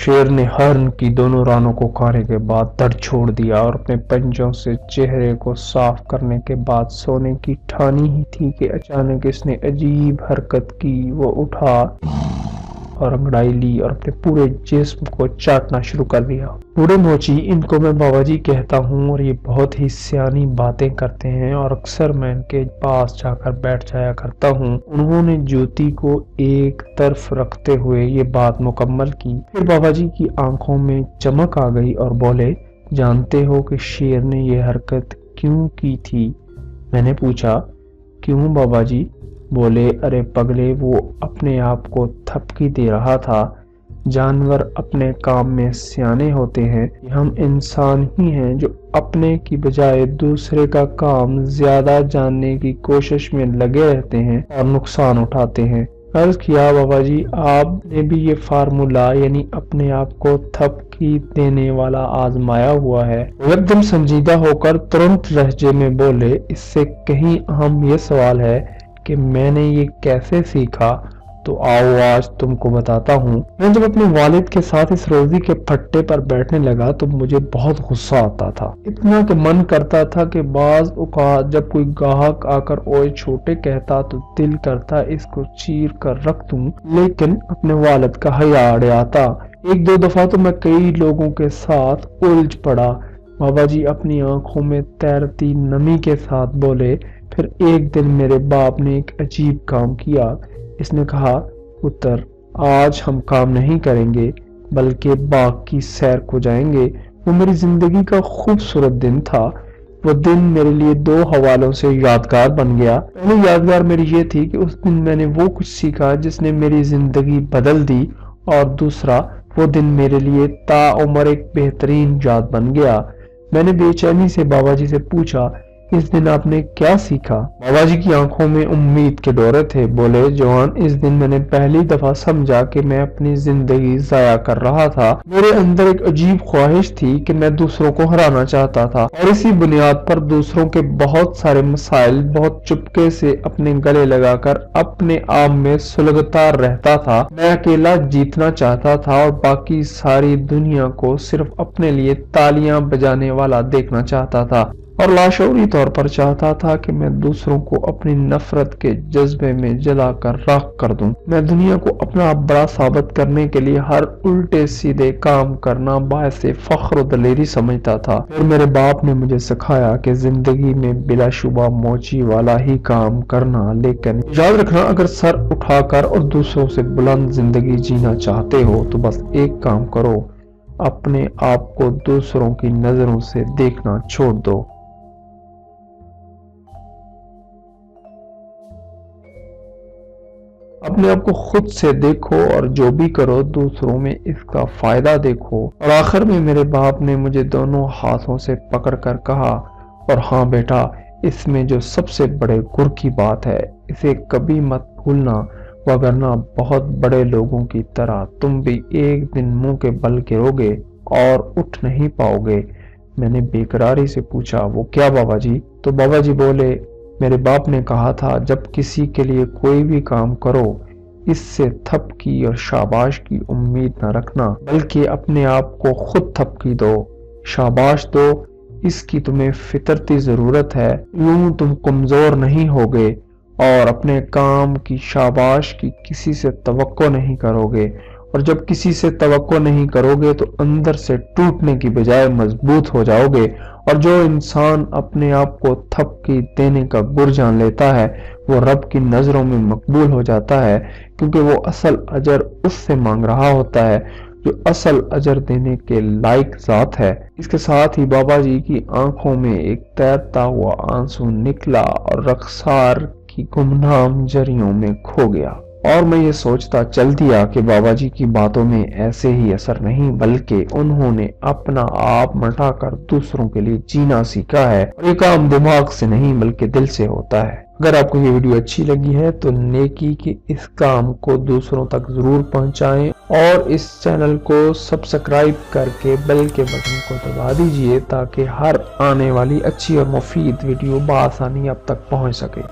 شیر نے ہرن کی دونوں رانوں کو کھانے کے بعد در چھوڑ دیا اور اپنے پنجوں سے چہرے کو صاف کرنے کے بعد سونے کی ٹھانی ہی تھی کہ اچانک اس نے عجیب حرکت کی۔ وہ اٹھا اور انگڑائی لی اور اپنے پورے جسم کو چاٹنا شروع کر دیا۔ بوڑھے موچی، ان کو میں بابا جی کہتا ہوں اور یہ بہت ہی سیانی باتیں کرتے ہیں اور اکثر میں ان کے پاس جا کر بیٹھ جایا کرتا ہوں۔ انہوں نے جوتی کو ایک طرف رکھتے ہوئے یہ بات مکمل کی۔ پھر بابا جی کی آنکھوں میں چمک آ گئی اور بولے، جانتے ہو کہ شیر نے یہ حرکت کیوں کی تھی؟ میں نے پوچھا، کیوں بابا جی؟ بولے، ارے پگلے، وہ اپنے آپ کو تھپکی دے رہا تھا۔ جانور اپنے کام میں سیانے ہوتے ہیں، ہم انسان ہی ہیں جو اپنے کی بجائے دوسرے کا کام زیادہ جاننے کی کوشش میں لگے رہتے ہیں اور نقصان اٹھاتے ہیں۔ عرض کیا، بابا جی، آپ نے بھی یہ فارمولا یعنی اپنے آپ کو تھپکی دینے والا آزمایا ہوا ہے؟ وہ ایک دم سنجیدہ ہو کر ترنت لہجے میں بولے، اس سے کہیں اہم یہ سوال ہے کہ میں نے یہ کیسے سیکھا؟ تو آؤ آج تم کو بتاتا ہوں۔ میں جب اپنے والد کے ساتھ اس روزی کے پھٹے پر بیٹھنے لگا تو مجھے بہت غصہ آتا تھا، اتنا کہ من کرتا تھا کہ بعض اوقات جب کوئی گاہک آ کر اوئے چھوٹے کہتا تو دل کرتا اس کو چیر کر رکھ دوں، لیکن اپنے والد کا حیا اڑ آتا۔ ایک دو دفعہ تو میں کئی لوگوں کے ساتھ الجھ پڑا۔ بابا جی اپنی آنکھوں میں تیرتی نمی کے ساتھ بولے، پھر ایک دن میرے باپ نے ایک عجیب کام کیا۔ اس نے کہا، پتر، آج ہم کام نہیں کریں گے بلکہ باغ کی سیر کو جائیں گے۔ وہ میری زندگی کا خوبصورت دن تھا۔ وہ دن میرے لیے دو حوالوں سے یادگار بن گیا۔ پہلی یادگار میری یہ تھی کہ اس دن میں نے وہ کچھ سیکھا جس نے میری زندگی بدل دی، اور دوسرا وہ دن میرے لیے تا عمر ایک بہترین یاد بن گیا۔ میں نے بے چینی سے بابا جی سے پوچھا، اس دن آپ نے کیا سیکھا؟ بابا جی کی آنکھوں میں امید کے ڈورے تھے۔ بولے، جوان، اس دن میں نے پہلی دفعہ سمجھا کہ میں اپنی زندگی ضائع کر رہا تھا۔ میرے اندر ایک عجیب خواہش تھی کہ میں دوسروں کو ہرانا چاہتا تھا، اور اسی بنیاد پر دوسروں کے بہت سارے مسائل بہت چپکے سے اپنے گلے لگا کر اپنے آپ میں سلگتا رہتا تھا۔ میں اکیلا جیتنا چاہتا تھا اور باقی ساری دنیا کو صرف اپنے لیے تالیاں بجانے والا دیکھنا چاہتا تھا، اور لاشعوری طور پر چاہتا تھا کہ میں دوسروں کو اپنی نفرت کے جذبے میں جلا کر راکھ کر دوں۔ میں دنیا کو اپنا بڑا ثابت کرنے کے لیے ہر الٹے سیدھے کام کرنا باعث فخر و دلیری سمجھتا تھا۔ پھر میرے باپ نے مجھے سکھایا کہ زندگی میں بلا شبہ موچی والا ہی کام کرنا، لیکن یاد رکھنا، اگر سر اٹھا کر اور دوسروں سے بلند زندگی جینا چاہتے ہو تو بس ایک کام کرو، اپنے آپ کو دوسروں کی نظروں سے دیکھنا چھوڑ دو۔ اپنے آپ کو خود سے دیکھو اور جو بھی کرو دوسروں میں اس کا فائدہ دیکھو۔ اور آخر میں میرے باپ نے مجھے دونوں ہاتھوں سے پکڑ کر کہا، اور ہاں بیٹا، اس میں جو سب سے بڑے گر کی بات ہے، اسے کبھی مت بھولنا، وگرنہ بہت بڑے لوگوں کی طرح تم بھی ایک دن منہ کے بل گرو گے اور اٹھ نہیں پاؤ گے۔ میں نے بے قراری سے پوچھا، وہ کیا بابا جی؟ تو بابا جی بولے، میرے باپ نے کہا تھا، جب کسی کے لیے کوئی بھی کام کرو، اس سے تھپکی اور شاباش کی امید نہ رکھنا، بلکہ اپنے آپ کو خود تھپکی دو، شاباش دو، اس کی تمہیں فطرتی ضرورت ہے۔ یوں تم کمزور نہیں ہوگے اور اپنے کام کی شاباش کی کسی سے توقع نہیں کرو گے، اور جب کسی سے توقع نہیں کرو گے تو اندر سے ٹوٹنے کی بجائے مضبوط ہو جاؤ گے۔ اور جو انسان اپنے آپ کو تھپکی دینے کا گر جان لیتا ہے وہ رب کی نظروں میں مقبول ہو جاتا ہے، کیونکہ وہ اصل اجر اس سے مانگ رہا ہوتا ہے جو اصل اجر دینے کے لائق ذات ہے۔ اس کے ساتھ ہی بابا جی کی آنکھوں میں ایک تیرتا ہوا آنسو نکلا اور رخسار کی گمنام جریوں میں کھو گیا۔ اور میں یہ سوچتا چل دیا کہ بابا جی کی باتوں میں ایسے ہی اثر نہیں، بلکہ انہوں نے اپنا آپ مٹا کر دوسروں کے لیے جینا سیکھا ہے، اور یہ کام دماغ سے نہیں بلکہ دل سے ہوتا ہے۔ اگر آپ کو یہ ویڈیو اچھی لگی ہے تو نیکی کے اس کام کو دوسروں تک ضرور پہنچائیں، اور اس چینل کو سبسکرائب کر کے بیل کے بٹن کو دبا دیجئے تاکہ ہر آنے والی اچھی اور مفید ویڈیو بآسانی آپ تک پہنچ سکے۔